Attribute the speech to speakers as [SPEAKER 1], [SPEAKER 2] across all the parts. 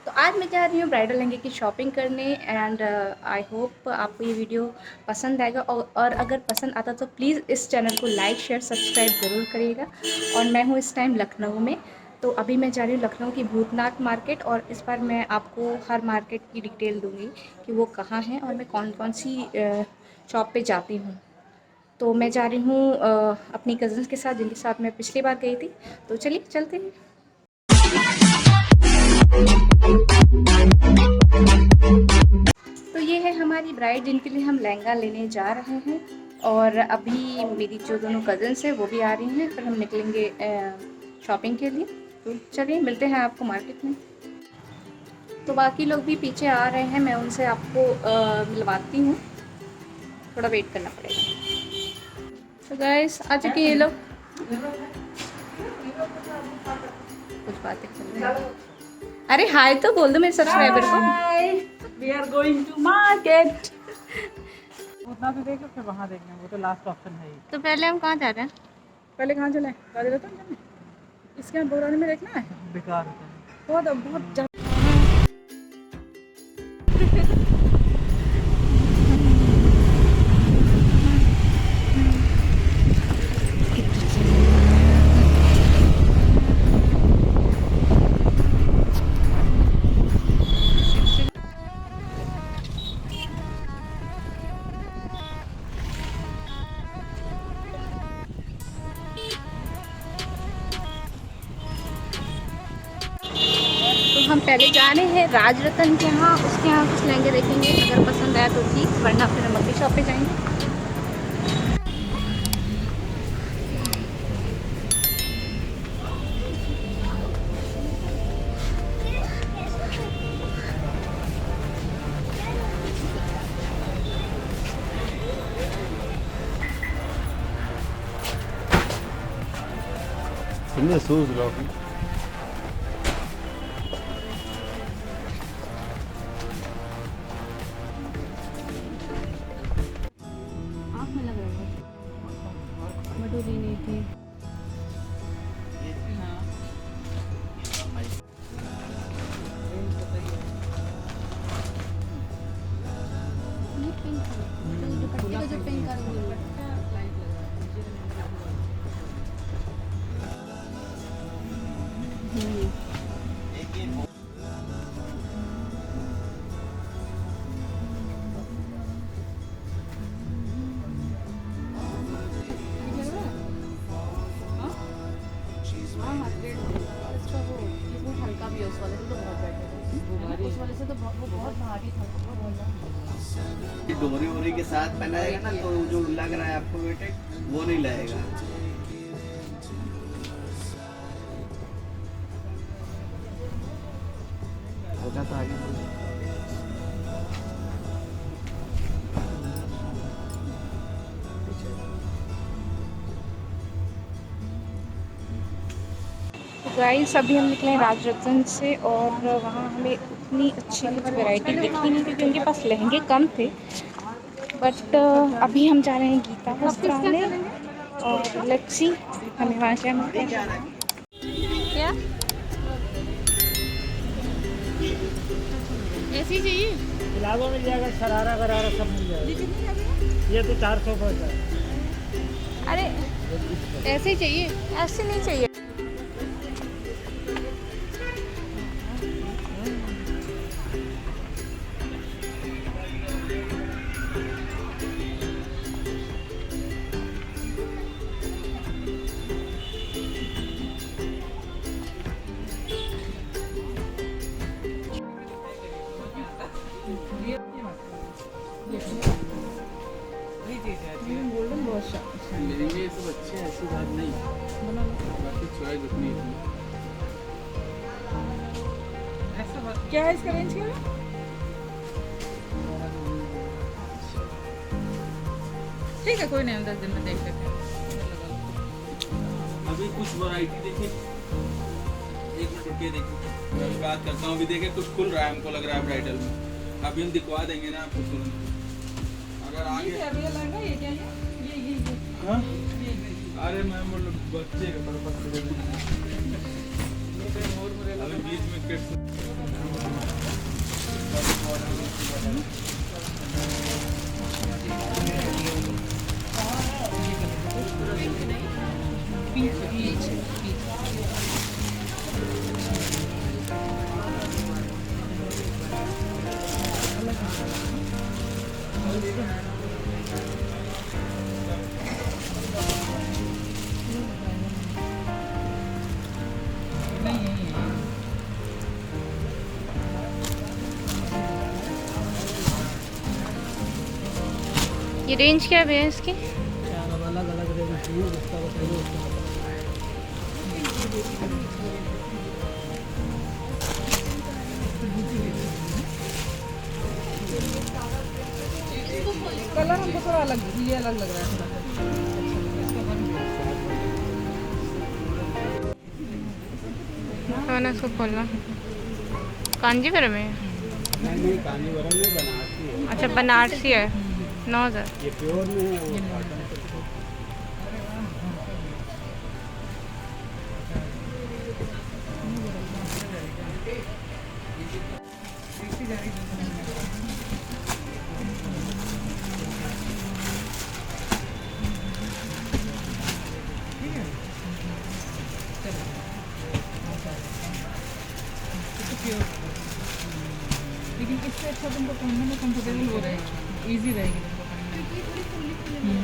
[SPEAKER 1] तो आज मैं जा रही हूँ ब्राइडल लहंगे की शॉपिंग करने एंड आई होप आपको ये वीडियो पसंद आएगा और अगर पसंद आता तो प्लीज़ इस चैनल को लाइक शेयर सब्सक्राइब ज़रूर करिएगा। और मैं हूँ इस टाइम लखनऊ में, तो अभी मैं जा रही हूँ लखनऊ की भूतनाथ मार्केट और इस बार मैं आपको हर मार्केट की डिटेल दूँगी कि वो कहाँ है और मैं कौन कौन सी शॉप पे जाती हूँ। तो मैं जा रही हूँ अपनी कज़न्स के साथ, जिनके साथ मैं पिछली बार गई थी। तो चलिए चलते हैं। तो ये है हमारी ब्राइड जिनके लिए हम लहंगा लेने जा रहे हैं। और अभी मेरी जो दोनों कज़न्स हैं वो भी आ रही हैं, फिर हम निकलेंगे शॉपिंग के लिए। तो चलिए मिलते हैं आपको मार्केट में। तो बाकी लोग भी पीछे आ रहे हैं, मैं उनसे आपको मिलवाती हूँ, थोड़ा वेट करना पड़ेगा। तो गाइस आ चुके ये लोग, कुछ बातें कर रहे हैं। अरे हाय तो बोल दो मेरे सब्सक्राइबर को।
[SPEAKER 2] We are going to market. उतना तो देखो, फिर वहाँ देखना, वो तो लास्ट ऑप्शन है ही।
[SPEAKER 1] तो पहले हम कहाँ जा रहे हैं?
[SPEAKER 2] पहले कहाँ चले? राजा रतन जाने? इसके यहाँ बोरानी में देखना है। बेकार होता है बहुत बहुत
[SPEAKER 1] तो हम पहले जा रहे हैं राज रतन के यहाँ, उसके यहाँ कुछ लहंगे देखेंगे, अगर पसंद आया तो ठीक, वरना फिर हम अगली शॉप पे जाएंगे।
[SPEAKER 3] Şimdi soğuz laufen.
[SPEAKER 1] आँख में लग रहा है, मटोली नहीं थी। ये पिंक है, तो दुपट्टे का जो पिंक है वो हल्का भी है, उस वाले से तो बहुत बेटर है, उस वाले से तो वो बहुत भारी था।
[SPEAKER 4] डोरी वोरी के साथ पहनाएगा ना तो जो लग रहा है आपको बेटे वो नहीं लगेगा। होगा तो आगे
[SPEAKER 1] गाइस अभी हम निकले हैं राज रतन से और वहाँ हमें उतनी अच्छी कुछ वैरायटी दिखी नहीं क्योंकि उनके पास लहंगे कम थे। बट अभी हम जा रहे हैं गीता वस्त्रालय और लेट्स सी हमें वहाँ क्या मिलता है। क्या ऐसी चाहिए?
[SPEAKER 2] गुलाबों मिल जाएगा, शरारा गरारा सब मिल जाएगा। ये तो 400 का है।
[SPEAKER 1] अरे ऐसे ही चाहिए, ऐसे नहीं चाहिए। गोल्डन बहुत
[SPEAKER 4] मेरे लिए सब अच्छे हैं, ऐसी बात नहीं, बाकी चॉइस अपनी थी।
[SPEAKER 2] क्या है इसका रेंज? क्या है? ठीक है, कोई नहीं, हम 10 दिन में देख लेते हैं।
[SPEAKER 4] अभी कुछ वैरायटी देखे, एक मिनट रुकिए, देखिए मैं बात करता हूँ। अभी देखे कुछ खुल रहा है, हमको लग रहा है ब्राइडल में, अभी हम दिखवा देंगे ना आपको तुरंत। अगर आगे
[SPEAKER 2] ये क्या है?
[SPEAKER 4] हाँ? अरे मैम वो बच्चे का पर्पस अभी बीच में किड्स
[SPEAKER 1] ये रेंज क्या है भैया इसकी?
[SPEAKER 2] अलग अलग रेंज है, उसका बताइए उसका। कलर हमको थोड़ा अलग, ये अलग लग रहा है थोड़ा।
[SPEAKER 1] तो ना इसको खोलना। कांजीवरम में?
[SPEAKER 4] नहीं, कांजीवरम में बनारसी है।
[SPEAKER 1] अच्छा बनारसी है। 9,000।
[SPEAKER 4] ये प्योर में है, वो कॉटन।
[SPEAKER 2] लेकिन इससे अच्छा तुमको पहनने में कंफर्टेबल हो रहेगा, इजी रहेगी तुमको पहनने में।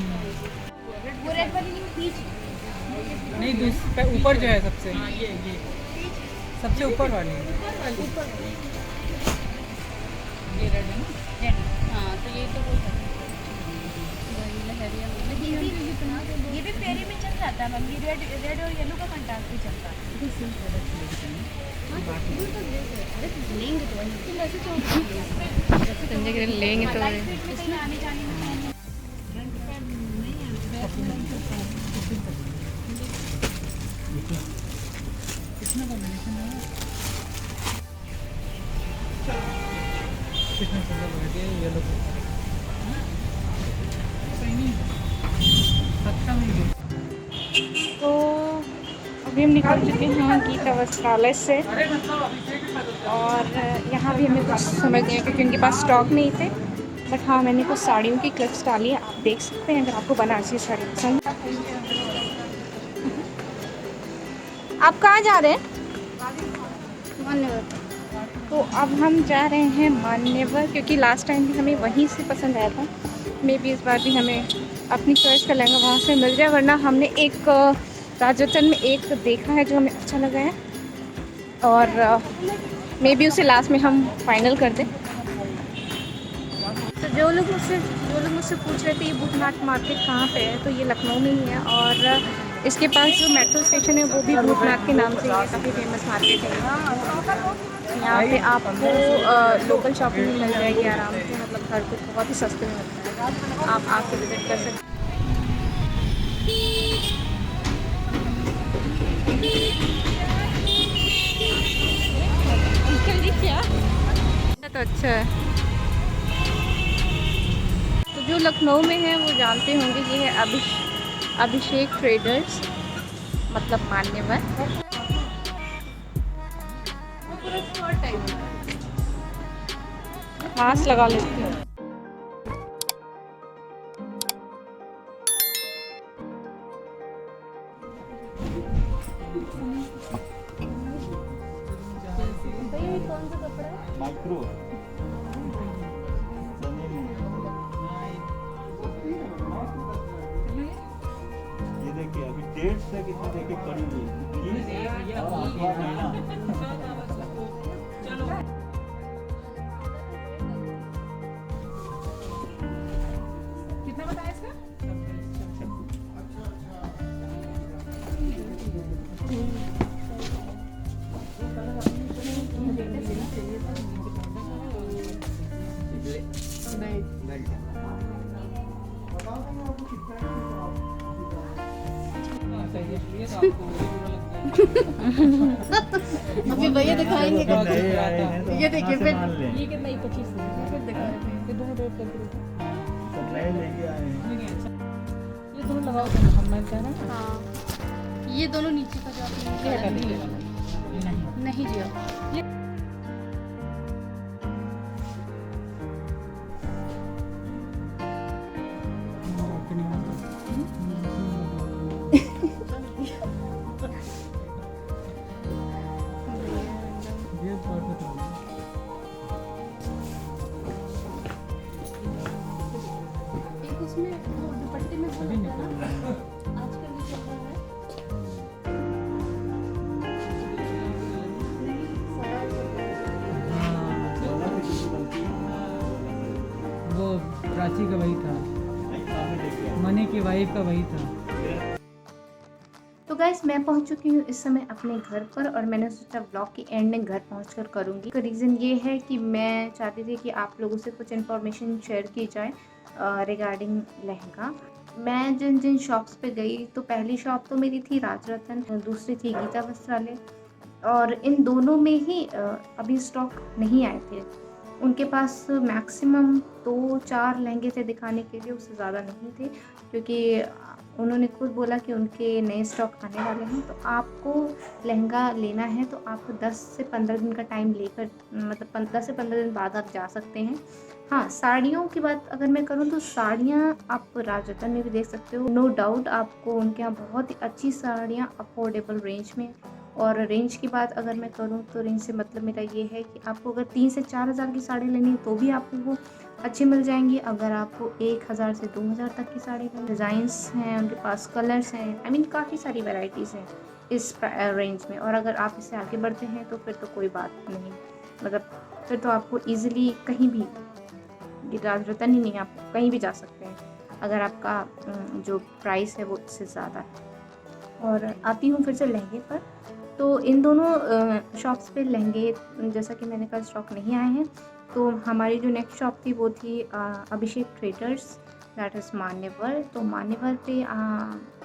[SPEAKER 2] नहीं ऊपर जो है सबसे, ये सबसे ऊपर वाली है। ये रेड है ना?
[SPEAKER 3] हाँ तो ये तो वो ये भी फेरी में चल जाता है मैम, ये रेड और येलो का कंट्रास्ट भी चलता है। लेंगे तो
[SPEAKER 1] संजय के लिए लेंगे तो
[SPEAKER 3] इसमें आने जाने में
[SPEAKER 2] कितना कॉम्बिनेशन है? कितना सुंदर लग रहा है येलो के साथ। सही नहीं अच्छा नहीं।
[SPEAKER 1] तो अभी हम निकल चुके हैं गीता वस्त्रालय से, और यहाँ भी हमें कुछ समझ नहीं आया क्योंकि उनके पास स्टॉक नहीं थे। बट हाँ, मैंने कुछ साड़ियों की क्लिप्स डाली है, आप देख सकते हैं अगर आपको बनारसी साड़ी पसंद। आप कहाँ जा रहे हैं? मान्यवर। तो अब हम जा रहे हैं मान्यवर, क्योंकि लास्ट टाइम भी हमें वहीं से पसंद आया था। मे बी इस बार भी हमें अपनी चॉइस का लहंगा वहाँ से मिल जाए, वरना हमने एक राजस्थान में एक देखा है जो हमें अच्छा लगा है, और मे बी उसे लास्ट में हम फाइनल कर दें। तो जो लोग मुझसे पूछ रहे थे ये भूतनाथ मार्केट कहाँ पे है, तो ये लखनऊ में ही है, और इसके पास जो मेट्रो स्टेशन है वो भी भूतनाथ के नाम से है, काफ़ी फेमस मार्केट है। यहाँ पे आपको लोकल शॉपिंग भी मिल जाएगी आराम से, मतलब हर कुछ बहुत ही सस्ते में मिलता है, आप आके विजिट कर सकते हैं। तो अच्छा है। तो जो लखनऊ में है वो जानते होंगे, ये है अभिषेक ट्रेडर्स, मतलब मान्यवर। मास्क लगा लेती हूँ।
[SPEAKER 4] माइक्रो ये देखिए अभी डेट से कितनी देखिए पड़ी हुई है, और आगे महीना।
[SPEAKER 2] कितना बताया इसका?
[SPEAKER 3] अभी भैया दिखाएंगे
[SPEAKER 2] ये देखिए फिर
[SPEAKER 3] ये कितना ही 25 फिर दिखाएंगे।
[SPEAKER 2] ये दोनों रेट कर दो।
[SPEAKER 4] लेके आए हैं।
[SPEAKER 2] नहीं अच्छा, ये दोनों लगाओ तो हम कह रहे हैं।
[SPEAKER 3] हाँ ये दोनों नीचे का जो आपने
[SPEAKER 2] ये हटा दीजिए।
[SPEAKER 3] नहीं जी आप
[SPEAKER 2] चाची का वही था, मनी की वाइफ का वही था।
[SPEAKER 1] तो गाइस मैं पहुंच चुकी हूँ इस समय अपने घर पर और मैंने सोचा ब्लॉग के एंड में घर पहुंचकर करूँगी। का रीज़न ये है कि मैं चाहती थी कि आप लोगों से कुछ इन्फॉर्मेशन शेयर की जाए रिगार्डिंग लहंगा। मैं जिन जिन शॉप्स पे गई तो पहली शॉप तो मेरी थी राजरतन, दूसरी थी गीता वस्त्रालय और इन दोनों में ही अभी स्टॉक नहीं आए थे। उनके पास मैक्सिमम 2-4 लहंगे थे दिखाने के लिए, उससे ज़्यादा नहीं थे क्योंकि उन्होंने खुद बोला कि उनके नए स्टॉक आने वाले हैं। तो आपको लहंगा लेना है तो आपको 10 से 15 दिन का टाइम लेकर मतलब 10 से 15 दिन बाद आप जा सकते हैं। हाँ, साड़ियों की बात अगर मैं करूँ तो साड़ियाँ आप राजरतन में भी देख सकते हो। नो डाउट आपको उनके यहाँ बहुत ही अच्छी साड़ियाँ अफोर्डेबल रेंज में। और रेंज की बात अगर मैं करूँ तो रेंज से मतलब मेरा ये है कि आपको अगर 3 से 4 हज़ार की साड़ी लेनी है तो भी आपको वो अच्छी मिल जाएंगी। अगर आपको 1000 से 2000 तक की साड़ी का डिज़ाइंस हैं, उनके पास कलर्स हैं, काफ़ी सारी वैरायटीज़ हैं इस रेंज में। और अगर आप इससे आगे बढ़ते हैं तो फिर तो कोई बात नहीं, मतलब फिर तो आपको ईज़िली कहीं भी, राजरतन ही नहीं, आप कहीं भी जा सकते हैं अगर आपका जो प्राइस है वो इससे ज़्यादा है। और आती हूँ फिर से लहंगे पर। तो इन दोनों शॉप्स पे लहंगे जैसा कि मैंने कहा स्टॉक नहीं आए हैं। तो हमारी जो नेक्स्ट शॉप थी वो थी अभिषेक ट्रेडर्स, दैट इज़ मान्यवर। तो मान्यवर पे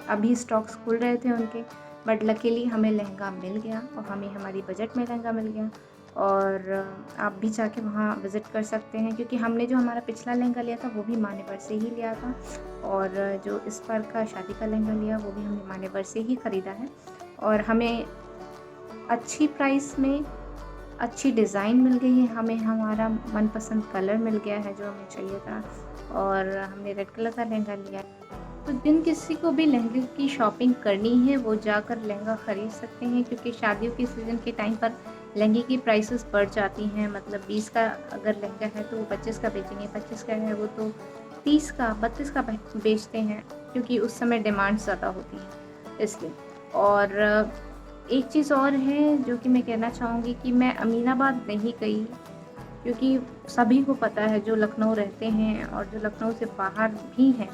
[SPEAKER 1] अभी स्टॉक्स खुल रहे थे उनके, बट लकीली हमें लहंगा मिल गया और हमें हमारी बजट में लहंगा मिल गया। और आप भी जाके वहाँ विज़िट कर सकते हैं क्योंकि हमने जो हमारा पिछला लहंगा लिया था वो भी मान्यवर से ही लिया था और जो इस बार का शादी का लहंगा लिया वो भी हमने मान्यवर से ही ख़रीदा है। और हमें अच्छी प्राइस में अच्छी डिज़ाइन मिल गई है, हमें हमारा मनपसंद कलर मिल गया है जो हमें चाहिए था और हमने रेड कलर का लहंगा लिया। तो जिन किसी को भी लहंगे की शॉपिंग करनी है वो जाकर लहंगा ख़रीद सकते हैं क्योंकि शादियों के सीज़न के टाइम पर लहंगे की प्राइसेस बढ़ जाती हैं। मतलब 20 का अगर लहंगा है तो वो 25 का बेचेंगे, 25 का है वो तो 30 का 32 का बेचते हैं क्योंकि उस समय डिमांड ज़्यादा होती है इसलिए। और एक चीज़ और है जो कि मैं कहना चाहूँगी कि मैं अमीनाबाद नहीं गई क्योंकि सभी को पता है जो लखनऊ रहते हैं और जो लखनऊ से बाहर भी हैं,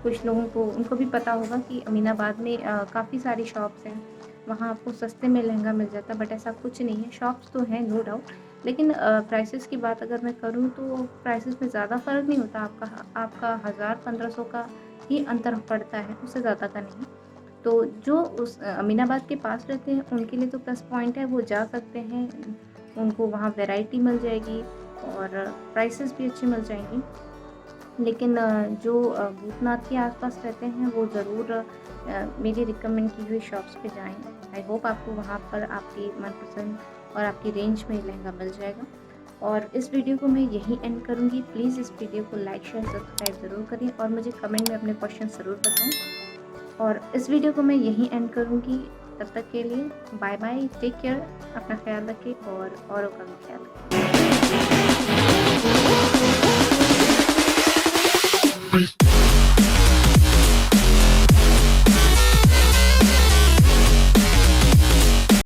[SPEAKER 1] कुछ लोगों को उनको भी पता होगा कि अमीनाबाद में काफ़ी सारी शॉप्स हैं, वहाँ आपको सस्ते में लहंगा मिल जाता है। बट ऐसा कुछ नहीं है, शॉप्स तो हैं नो डाउट, लेकिन प्राइसेस की बात अगर मैं करूँ तो प्राइसेस में ज़्यादा फ़र्क नहीं होता। आपका 1000-1500 का ही अंतर पड़ता है, उससे ज़्यादा का नहीं। तो जो उस अमीनाबाद के पास रहते हैं उनके लिए तो प्लस पॉइंट है, वो जा सकते हैं, उनको वहाँ वैरायटी मिल जाएगी और प्राइसेस भी अच्छी मिल जाएंगी। लेकिन जो भूतनाथ के आसपास रहते हैं वो ज़रूर मेरी रिकमेंड की हुई शॉप्स पे जाएं। आई होप आपको वहाँ पर आपकी मनपसंद और आपकी रेंज में लहंगा मिल जाएगा। और इस वीडियो को मैं यहीं एंड करूँगी। प्लीज़ इस वीडियो को लाइक शेयर सब्सक्राइब ज़रूर करें और मुझे कमेंट में अपने क्वेश्चन ज़रूर बताएं। और इस वीडियो को मैं यहीं एंड करूँगी। तब तक के लिए बाय बाय, टेक केयर, अपना ख्याल रखें और औरों का भी ख्याल रखें।